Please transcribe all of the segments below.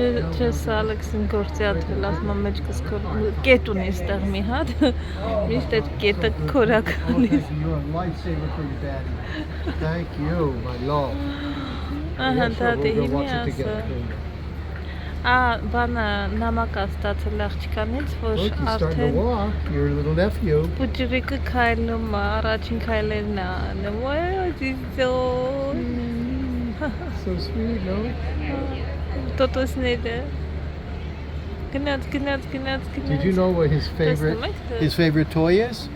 Չես Ալեքսին գործի ատվել, ասում եմ մեջքս կետ ունի ստեղ մի հատ, միշտ այդ կետը քորականից։ You're a lifesaver for your daddy. Thank you, my love. Ահա դա դե հիմի ասա։ Բանը նամակ ստացել աղջկանից, որ արդեն your little nephew. Պուջրիկը քայլում է, առաջին քայլերն է անում։ So sweet, no? Տոտոսները։ Գնաց։ Did you know what his favorite toy is?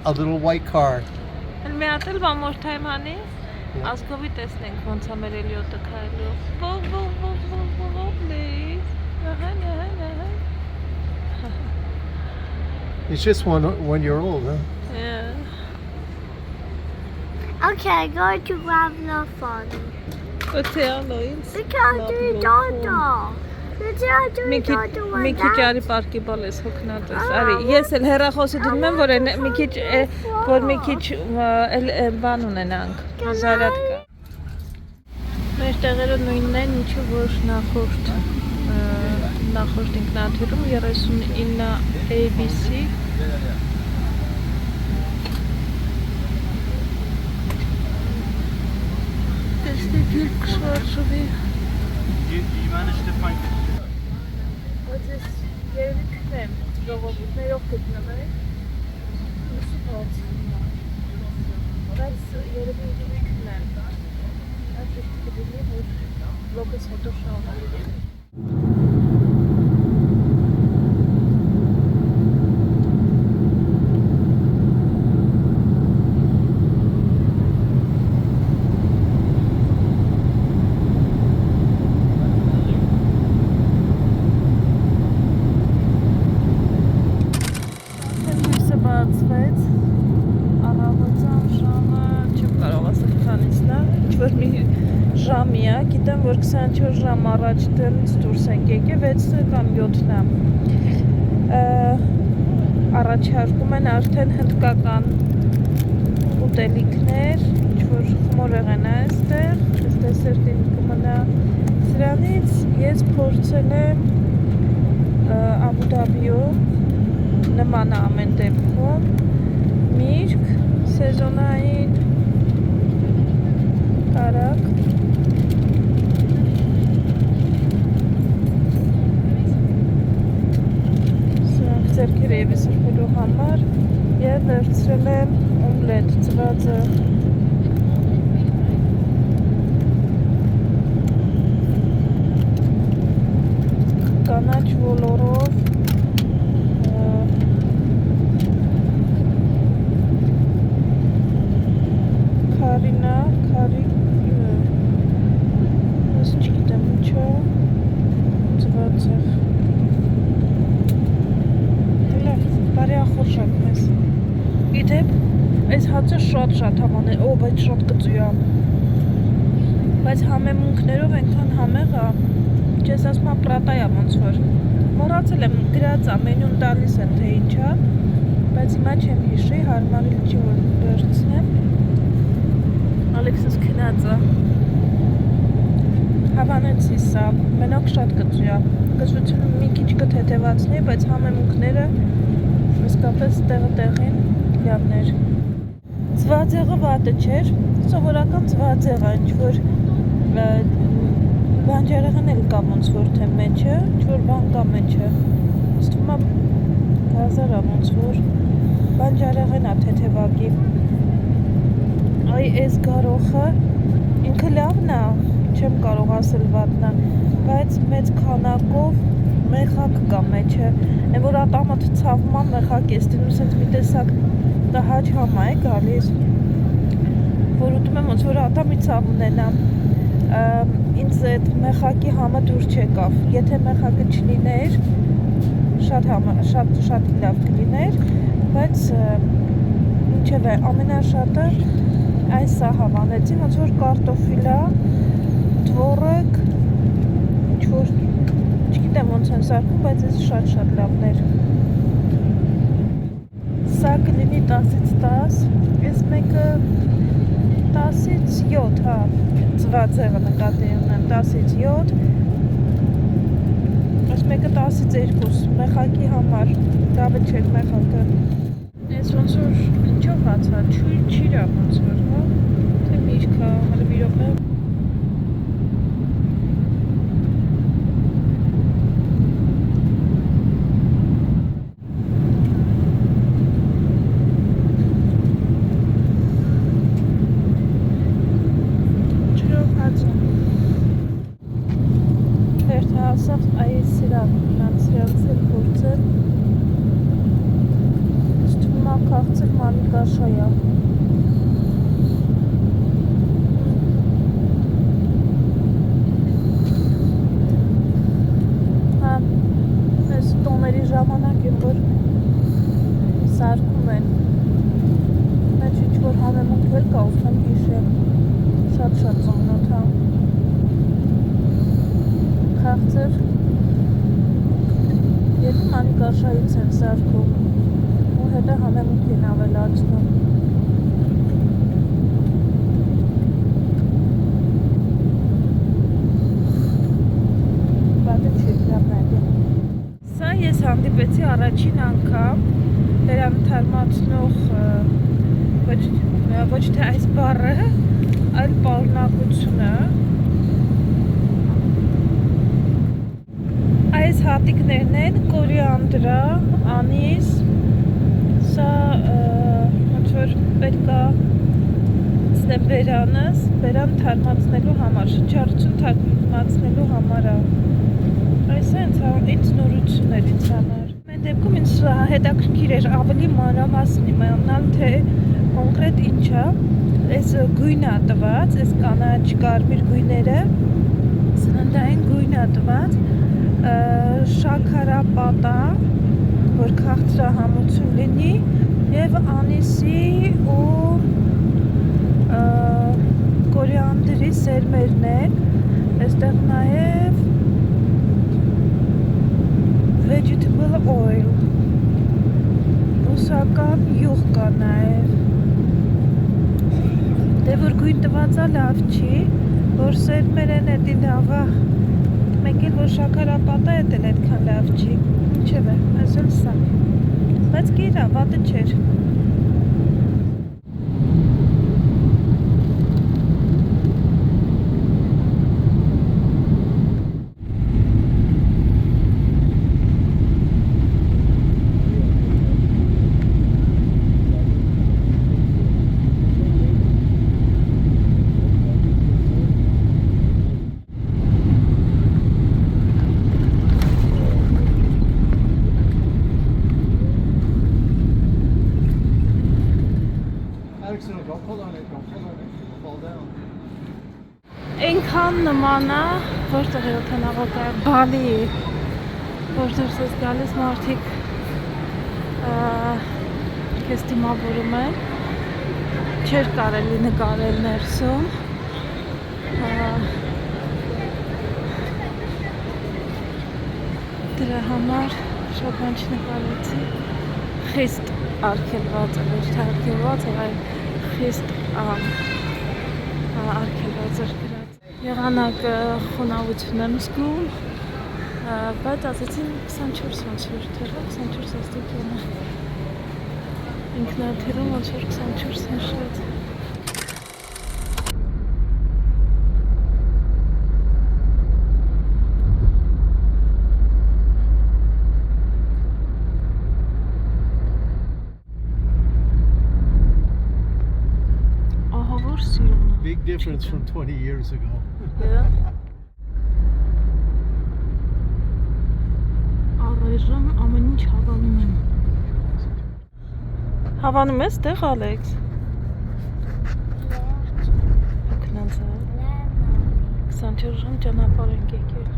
A little white car. Մի հատ էլ one time հանի։ Ասկովի տեսնենք ոնց է մեր Էլիոտը քայլում։ He's just 1 year old, huh? Yeah. Okay, go to grab the phone. What's the noise? We can't do Dodo. Մի քիչ արի պարկի բալես հոգնած ես։ Արի, ես էլ հեռախոսը դնում եմ, որ մի քիչ բան ունենանք, զարյատկա։ Մեր տեղերը նույնն են, ինչու որ նախորդ ինքնաթիռում 39 ABC Տեսնեք երբ կշարժվի You managed to find it? Բայց ես երևի քնեմ, ժողովուրդներով գտնվել Բայց երևի քնեմ Այդ կդիմի, որ լոկս հետո շաղնալի Գիտեմ, որ 24 ժամ առաջ դեռից դուրս ենք եկել 6 կամ 7-ն առաջարկում են արդեն հնդկական ուտելիքներ, ինչ-որ խմորեղեն է այստեղ, այս դեսերտին կմնա սրանից ես փորձել եմ Աբու Դաբիում նման ամեն դեպքում միրգ, սեզոնային կարակ ձերքերը եւս սրբելու համար եւ վերցրել եմ օմլետ ծվածը կանաչ ոլորով քարի ես չգիտեմ ինչա ծվածը Խորշակ մեզ Իդեպ, այս հացը շատ համան է, բայց շատ կծույա Բայց համեմունքներով ենքան համեղ է Չես ասմա պրատայա ոնց որ Մորացել եմ գրած ամենյուն տալիս են թե ինչա Բայց հիմա չեմ հիշի, հարմարիլ չի որ վերցնեմ Ալեքսս քնած է Հավանեցի սա, մենակ շատ կծույա Կզվությունը մի քիչ կթեթևացնի, բայց համեմունքները իսկապես տեղին լավներ Ձվածեղը վատը չէր, սովորական ձվածեղը, ինչ-որ բանջարեղեն էլ կա ոնց որ թե մեջը, ինչ-որ բան կա մեջը Ստվում է գազարա ոնց որ բանջարեղեն է թեթևակի Այ այս գարոխը ինքը լավն է, չեմ կարող ասել վատն է, բայց մեծ քանակով մեխակ կա մեջը, են որ ատամդ ցավում է մեխակ ես դնում սենց մի տեսակ տհաճ համ է գալիս, որ ուտում եմ ոնց որ ատամի ցավ ունենամ, ինձ այդ մեխակի համը դուր չեկավ, եթե մեխակը չլիներ, շատ լավ կլիներ, բայց ինչևէ ամենաշատը այս սա հավանեցի, ոնց որ կարտոֆիլա, թվորակ, ինչ-որ չգիտեմ ոնց են սարքում, բայց ես շատ լավներ Սա կլինի 10-ից 10, ես մեկը 10-ից 7, հա, ծվածեղը նկատի ունեմ, 10-ից 7, այս մեկը 10-ից 2, մեխակի համար, դավը չեք մեխակը, ես ոնց որ ինչով հացա, չիրա ոնց որ, հա, թե միրկա, հալը միրոպ է, ասավ այս սրան, սրանց էլ գործել ստումա կաղցել մանիկա շայա հա, ես տոների ժամանակ եմ, որ սարկում են մեջ ինչ-որ համեմունք էլ կա, ուսնեմ գիշեր շատ ծոնոտ, հա խաղցեր երկու մանիկաշայից են սարքում ու հետը համեմունք են ավելացնում բատը չեք լապնագի սա ես հանդիպեցի առաջին անգամ դերան թարմացնող ոչ թե այս բառը այլ պարունակությունը այս հատիկներն են, կորիանդրա, անիս, սա ոնց որ պետք է ցնեմ բերանս, բերան թարմացնելու համար, շնչառություն թարմացնելու համար է։ Այս ինձ նորություն էր ինձ համար։ Մեր դեպքում ինձ հետաքրքիր էր ավելի մանրամասն իմանալ, թե կոնկրետ ինչ է, այս գույնը տված, այս կանաչ կարմիր գույները, սննդային գույնը տված, շաքարապատա, որ քաղցրահամություն լինի և անիսի ու կորիանդրի սերմերն են, այստեղ նաև vegetable oil, բուսական յուղ կա նաև, դե որ գույն տվածա լավ չի, որ սերմեր են էդի լավա մեկ էլ որ շաքարապատա է դել այդքան լավ չի, ինչև է, այս էլ սա, բայց գիրա, վատը չեր։ Այնքան նման է, որտեղ է օդանավակայանը, Բալի, որտեղ ես գալիս մարդիկ քեզ դիմավորում են, չէր կարելի նկարել ներսում, դրա համար շատ բան չնկարեցի, խիստ արգելված է, ոչ թե արգելված է, այլ խիստ արգելված էր գրած։ Եղանակը խոնավություն եմ զգում, բայց ասեցին 24 ոնց որ թերա, 24 աստիճան է։ Ինքնաթիռում ոնց որ 24 են շատ։ Ահա որ սիրուն է։ Big difference from 20 years ago. Yeah. Առայժմ ամեն ինչ հավանում եմ։ Հավանում ես տեղ, Ալեքս։ Քնանց է։ 24 ժամ ճանապարհ ենք եկել։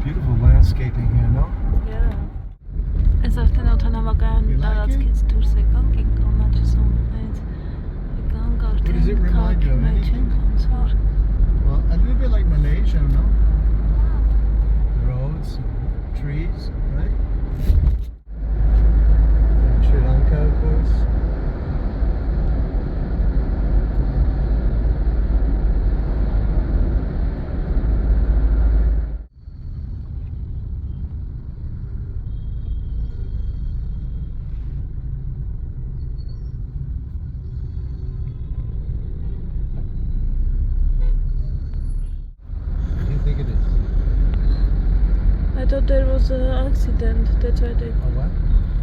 Beautiful landscaping here, no? Yeah. Այս արդեն օդանավակայան տարածքից դուրս եկանք, կանաչսում, այդ եկանք արդեն քաղաքի մեջ ենք ոնց որ։ Well, a little bit like Malaysia, no? Roads, trees, right? And Sri Lanka, of course. What do you think it is? I thought there was an accident. That's why they... A what?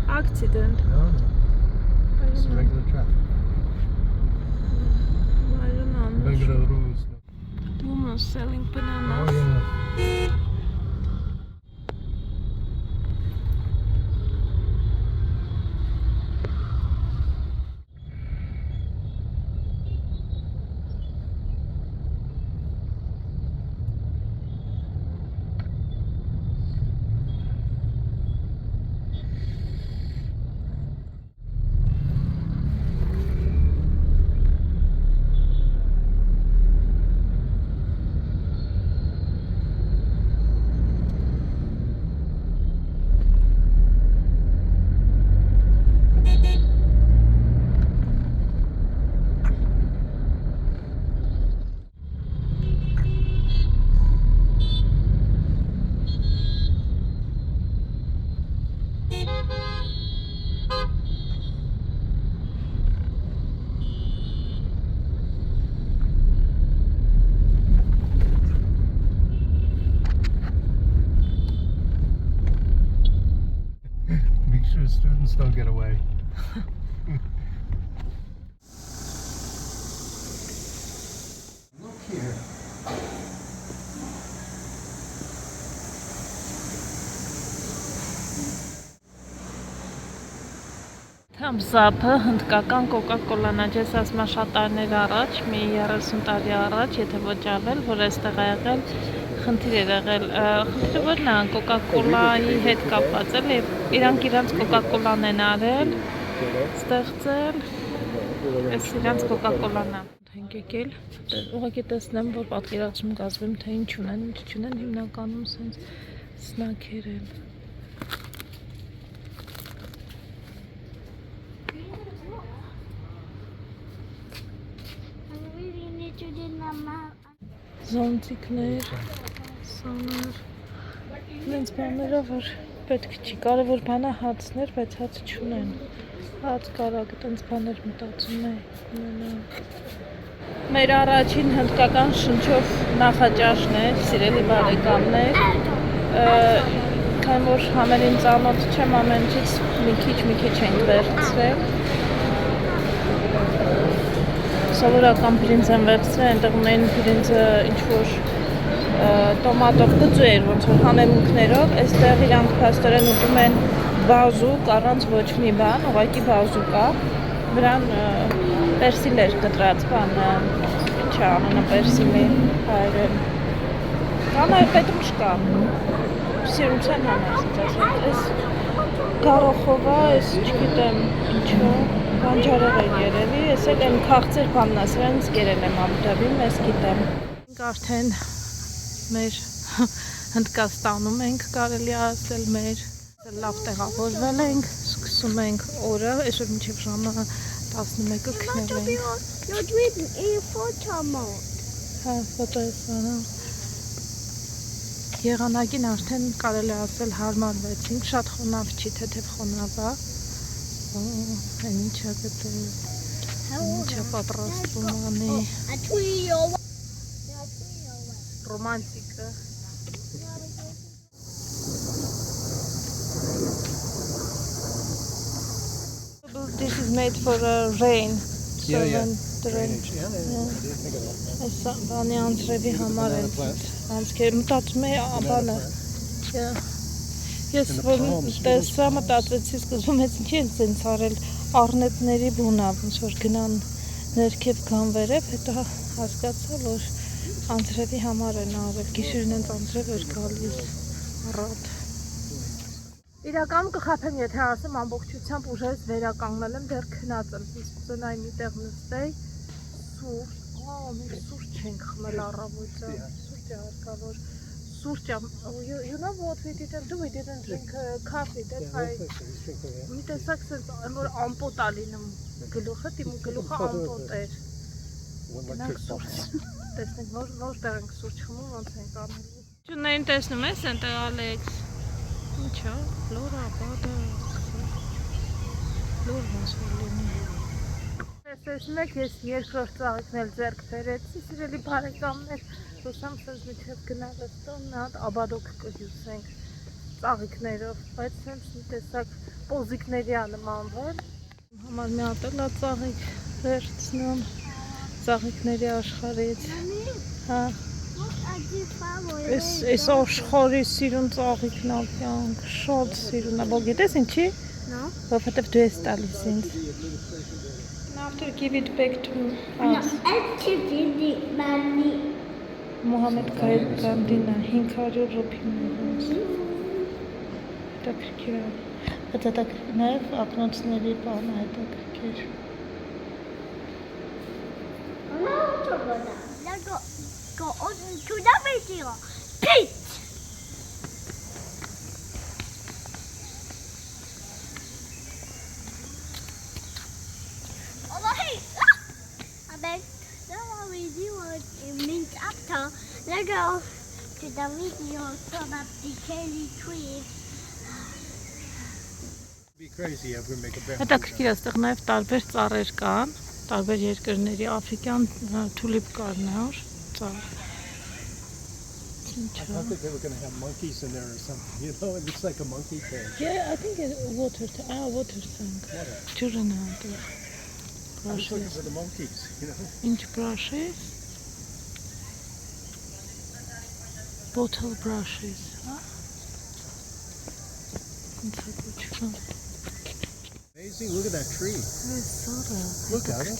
Accident. No, no. I It's don't know. regular traffic. I don't know. I'm not Regular sure. rules. Woman selling bananas. Oh, yeah. Make sure students don't get away. Look here. Թամսափը հնդկական կոկա-կոլան է, ես ասում եմ շատ տարիներ առաջ, մի 30 տարի առաջ, եթե ոչ ավել, որ այստեղ ա եղել, խնդիր էր եղել, խնդիրը որն է, կոկա-կոլայի հետ կապված էլ, եւ իրանք իրանց կոկա-կոլան են արել, ստեղծել, այս իրանց կոկա-կոլան է։ Ենք եկել, ուղղակի տեսնեմ, որ պատկերացում կազմեմ, թե ինչ ունեն, ինչ չունեն, հիմնականում սենց սնաքեր են։ I really need to do Mama. Զոնտիկներ, սաներ, իրենց բաներով, որ պետք չի, կարևոր բանը հացներ, բայց հաց չունեն, հաց կարակ, տենց բաներ մտածում է, մեր առաջին հնդկական շնչով նախաճաշն է, սիրելի բարեկամներ, քան որ համերին ծանոթ չեմ, ամեն ինչից մի քիչ ենք վերցրել, սովորական բրինձ են վերցրել, այնտեղ ունեն բրինձը ինչ-որ տոմատով գծու էր, ոնց որ համեմունքներով, այստեղ իրանք փաստորեն ուտում են բազուկ, առանց ոչ մի բան, ուղղակի բազուկ է, վրան պերսիլ էր կտրած, բան, ինչ է անունը պերսիլի հայերեն, կանայ պետրուշ կա, սիրության համար, այս գարոխով է, այս չգիտեմ ինչո, բանջարեղ են երևի, ես էլ եմ քաղցեր բաննա, սրանից կերել եմ Աբուդաբի, մեզ գիտեմ։ Արդեն մեր Հնդկաստանում ենք, կարելի ասել մեր լավ տեղավորվել ենք, սկսում ենք օրը, այսօր մինչև ժամը 11-ը քնել ենք։ You're doing a photo mode. Հա, ֆոտոեսանը։ Եղանակին արդեն կարելի ասել հարմարվեցինք, շատ խոնավ չի, թեթև խոնավ է։ Այն ինչա գտել, ինչա պատրաստվում անի, A 3-year-old. ռոմանտիկը։ This is made for rain. So Yeah, yeah. when the rain. Yeah, I didn't think of that. Այս բանի անձրևի համար են անցքեր, մտածում էի բանը։ Ես որ տեսա մտածեցի սկզբում ես ինչի են սենց արել առնետների բունա, ոնց որ գնան ներքև գան վերև, հետո հասկացա, որ անձրևի համար են արել, գիշերն են անձրև էր գալիս առատ։ Իրականում կխափեմ, եթե ասեմ ամբողջությամբ ուժերս վերականգնել եմ, դեռ քնած եմ, իսկ կնայի մի տեղ նստեի, սուրճ, Մենք սուրճ ենք խմել առավոտյան։ Սուրճ է հարկավոր։ Սուրճ է։ You know what we didn't do? We didn't drink coffee. That's why. Մի տեսակ sense որ ամպոտ ա լինում գլուխը, իմ գլուխը ամպոտ էր։ Գնանք սուրճ։ Տեսնենք որտեղ ենք սուրճ խմում, ոնց ենք անելու։ Չունեն տեսնում ես ընտեղ Ալեքս։ Ինչա, լորա, բադա։ Լոր ոնց որ լինի։ Տեսնում եք, ես երկրորդ ծաղիկն էլ ձեռք բերեցի, սիրելի բարեկամներ, ուսամ սենց միջև գնալս տոն, նա հատ աբադոք կհյուսենք ծաղիկներով, բայց սենց մի տեսակ պոզիկների ա նմանվել։ Համար մի հատ էլ ա ծաղիկ վերցնում, ծաղիկների աշխարից։ Հա։ Այս աշխարի սիրուն ծաղիկն ա կյանք, շատ սիրուն ա, բո գիտես ինչի։ Որովհետև դու ես տալիս ինձ։ After give it back to us. Mohammed Gandhina 500 ռուփիներով։ Դա քիչ է։ Բայց դա նաև ապրանքների բանը է դա քիչ։ Go on to the video. Peace. Let's go to the video so that the candy tree. Be crazy if we make a bear. Հետաքրքիր է, այստեղ նաև տարբեր ծառեր կան, տարբեր երկրների աֆրիկյան թուլիպ կար նոր ծառ։ I thought that they were going to have monkeys in there or something. You know, it looks like a monkey cage. Yeah, I think it's water tank. Ջուրն է այդտեղ։ I was looking for the monkeys, you know. Ինչ brushes? Bottle brushes, huh? Amazing, look at that tree. Look at it.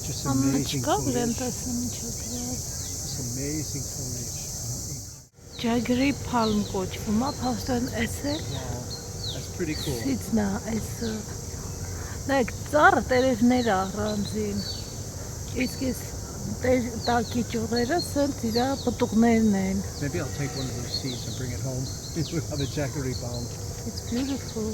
Just amazing foliage. Just amazing foliage. Jaggery palm կոչվում է, փաստորեն էս է։ That's pretty cool. Սիցնա, էս։ Դեք ծառը տերևներ առանձին։ Իսկ էս տակի ճյուղերը սենց իրա պտուղներն են։ Maybe I'll take one of those seeds and bring it home. We'll have a jaggery balm. It's beautiful.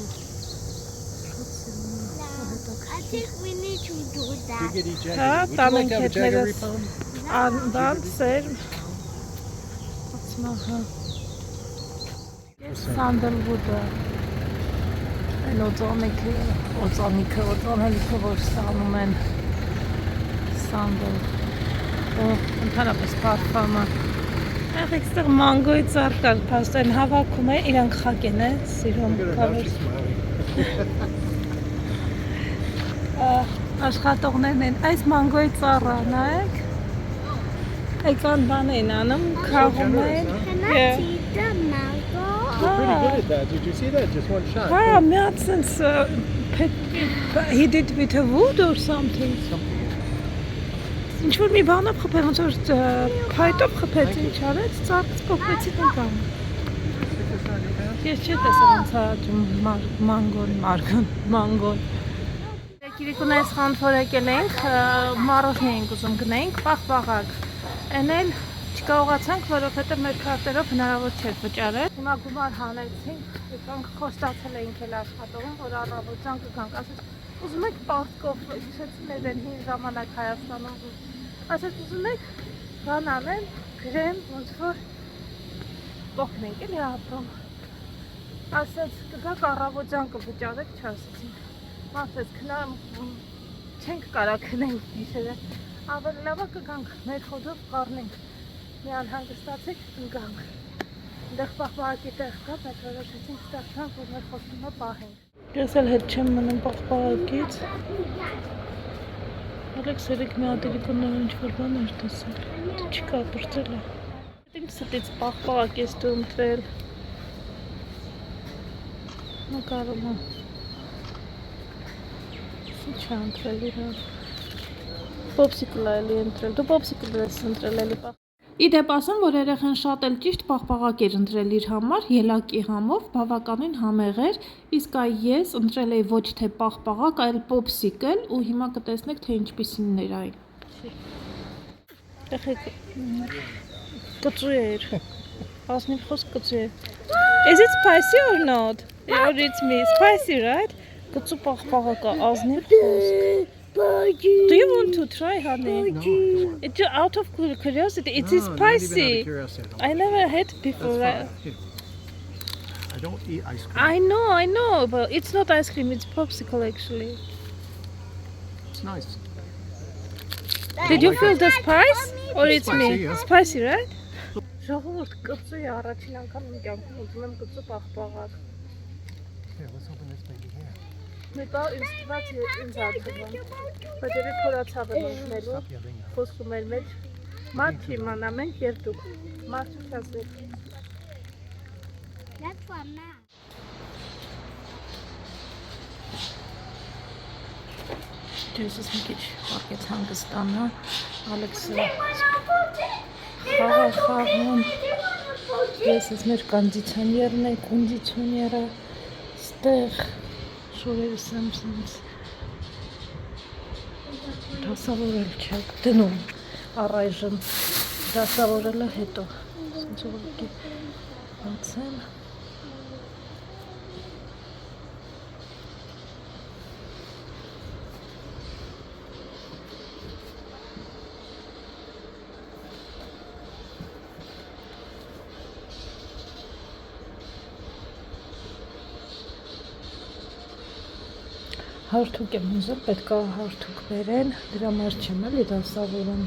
I think we need to do that. Giggity Հա, jaggery. Would you like to have a jaggery տանենք balm? Անդան սեր։ Ացմահա։ Sandalwood-ը։ Այն օծանելիքը, որ ստանում են sandal։ Ընդհանրապես պարֆամը։ Այդտեղ այստեղ մանգոյի ծառ կար, փաստորեն հավաքում է, իրանք խակեն է, սիրում կավոր։ Աշխատողներն են, այս մանգոյի ծառը, նայեք։ Եկան բան են անում, քաղում են։ Can I see the mango? Pretty good at that. Did you see that? Just one shot. Հա, մի հատ սենց he did with a wood or something։ Ինչ-որ մի բանով խփել, ոնց որ փայտով խփեց, ինչ արեց, ծառից փոխվեցի տան։ Ես չի տեսել ոնց է մանգոն։ Կիրիկուն այսքան որ եկել ենք, մարոշնի ենք ուզում գնենք, պաղ-պաղակ։ Են էլ չկարողացանք, որովհետև մեր քարտերով հնարավոր չէր վճարել։ Հիմա գումար հանեցինք, եկանք խոստացել էինք էլ աշխատողին, որ առավոտյան կգանք, ասեց ուզում եք պարտկով իջեցնել են հին ժամանակ Հայաստանում, ասեց ուզում եք բան անեն, գրեմ, ոնց որ կողնենք էլի ապրում։ Ասեց կգաք առավոտյան կվճարեք, չասեցինք։ Ասեց քնամ չենք կարա քնենք գիշերը, ավելի լավ է կգանք մեր խոդով կառնենք, մի անհանգստացեք կգանք։ Դեղ պաղպաղակի տեղ կա, բայց որոշեցինք ստացանք, որ մեր խոստումը պահենք։ Ես էլ հետ չեմ մնում պաղպաղակից։ Ալեքս երեք մի հատ իրիկուններ ինչ-որ բան էր տեսել, չկա բրծել է։ Ինչ ստից պաղպաղակ ես դու ընտրել։ Նկարում է։ Ինչ է ընտրել իրան։ Պոպսիկլ է էլի ընտրել, դու պոպսիկլ ես ընտրել էլի պաղ։ Իդեպ ասեմ, որ երեխան շատ էլ ճիշտ պաղպաղակ էր ընտրել իր համար, ելակի համով, բավականին համեղ էր, իսկ այ ես ընտրել էի ոչ թե պաղպաղակ, այլ պոպսիկլ ու հիմա կտեսնեք, թե ինչպիսինն էր այն։ Կծու էր, ասնիվ խոսք կծու էր։ Is it spicy or not? Or it's me, spicy, right? Կծու պաղպաղակը, ասնիվ խոսք։ Do you want to try, honey? No, It's out of curiosity. It is spicy. I never had before. I don't eat ice cream. I know, but it's not ice cream. It's popsicle, actually. It's nice. Did you feel the spice, or it's Spicy, me? yeah. Spicy, right? Ժողովուրդ կծու է առաջին անգամ իմ կյանքում ուզում եմ կծու պաղպաղակ։ Here, let's open this baby here. Մեկը ինձ թվաց ինձ ադվում։ Բայց երբ փորացավ եմ ընկնելու, Stop yelling now. խոսում էր մեջ մարդ չի իմանա, մենք և դուք։ Մարդու չասեք։ That's one now. Դեսս մի քիչ խաղեց հանգստանա, Ալեքսը խաղում, դեսս մեր կոնդիցիոներն է, կոնդիցիոները, ստեղ շորերս եմ սենց դասավորել չէ, դնում առայժմ, դասավորելը հետո, սենց ուղղակի բացեմ, հարթուկ եմ ուզում, պետք է հարթուկ բերեն, դրա համար չեմ էլի դասավորում,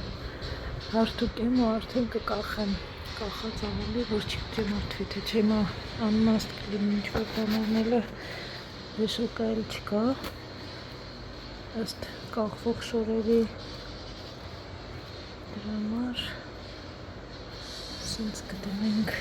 հարթուկ եմ ու արդեն կկախեմ, կախած ավելի, որ չմարդվի, թե չէ հիմա անմաստ կլինի ինչ-որ բան անելը, վեշոկա էլ չկա, ըստ կախվող շորերի, դրա համար սենց կդնենք։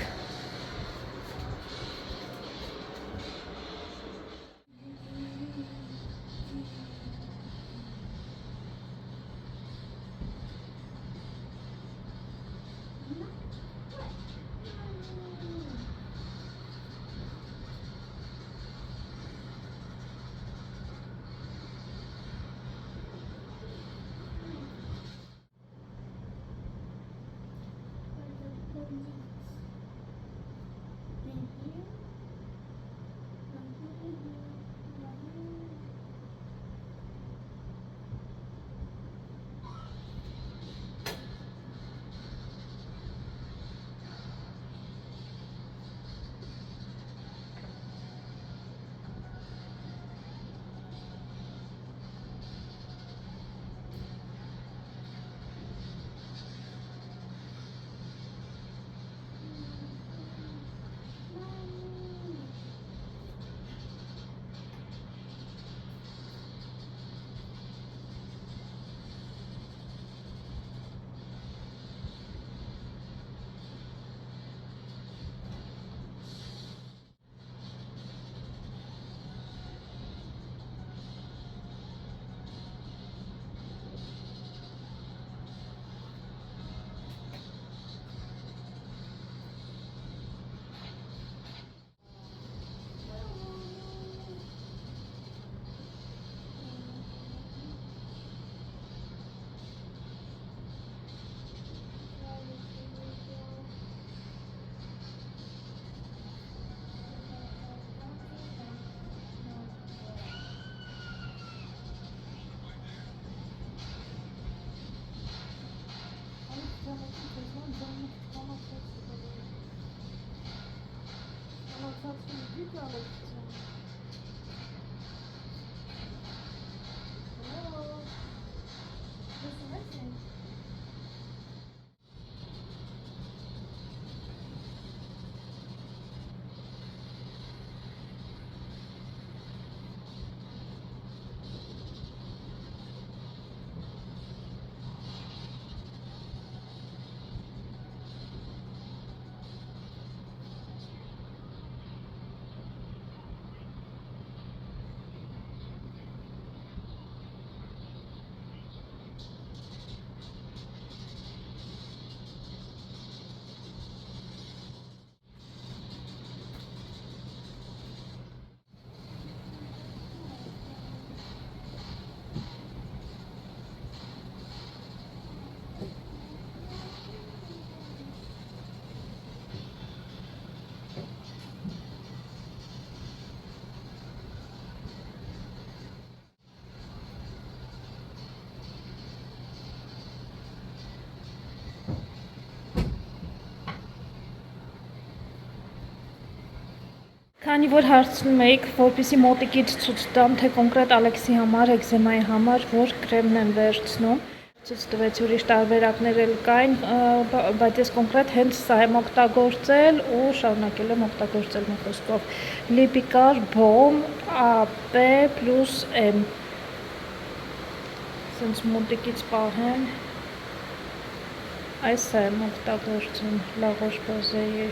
Քանի որ հարցնում եք, որպեսզի մոտիկից ցույց տամ, թե կոնկրետ Ալեքսի համար, էկզեմայի համար, որ կրեմն եմ վերցնում, ցույց տվեցի ուրիշ տարբերակներ էլ կային, բայց ես կոնկրետ հենց սա եմ օգտագործել ու շարունակել եմ օգտագործել մի խոսքով Lipikar Balm AP+M Սենց մոտիկից պահեմ այս եմ օգտագործում La Roche-Posay-ի